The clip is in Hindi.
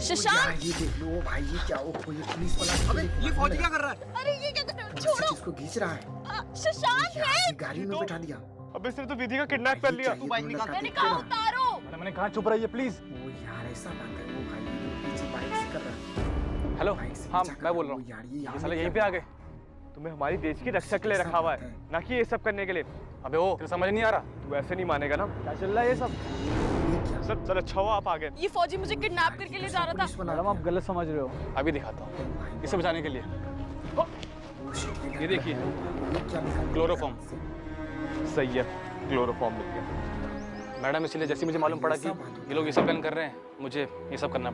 शशांक! ये देख लो भाई, ये क्या हो, कोई पुलिस वाला। अबे ये फौजी क्या कर रहा है? अरे ये क्या कर रहे हो? छोड़ो! इसको खींच रहा है शशांक यार, है! ये गाड़ी में बैठा दिया। अबे इसने तो विधि का किडनैप कर लिया। तू बाइक निकाल। मैंने कहा उतारो! मैंने कहा चुप रहिए प्लीज। ओ यार ऐसा बात है, वो भाई पीछे बाइक से कर रहा है। हेलो, बाइक से हाँ पीछा कर मैं बोल रहा वो हूँ। यार, ये साले यहीं पे आ गए। तुम्हें हमारी देश की रक्षा के लिए रखा हुआ है, ना कि ये सब करने के लिए। अबे ओ, तेरे समझ नहीं आ रहा? तू ऐसे नहीं मानेगा ना। क्या चल रहा है ये सब? सर अच्छा हुआ आप आ गए। ये फौजी मुझे किडनैप करके ले जा रहा था। मैडम आप गलत समझ रहे हो। अभी दिखाता हूँ इसे बचाने के लिए। ये देखिए क्लोरोफॉर्म। सही है, क्लोरोफॉर्म मिल गया। मैडम इसलिए जैसे मुझे मालूम पड़ा कि ये लोग ये सब प्लान कर रहे हैं, मुझे ये सब करना पड़ा।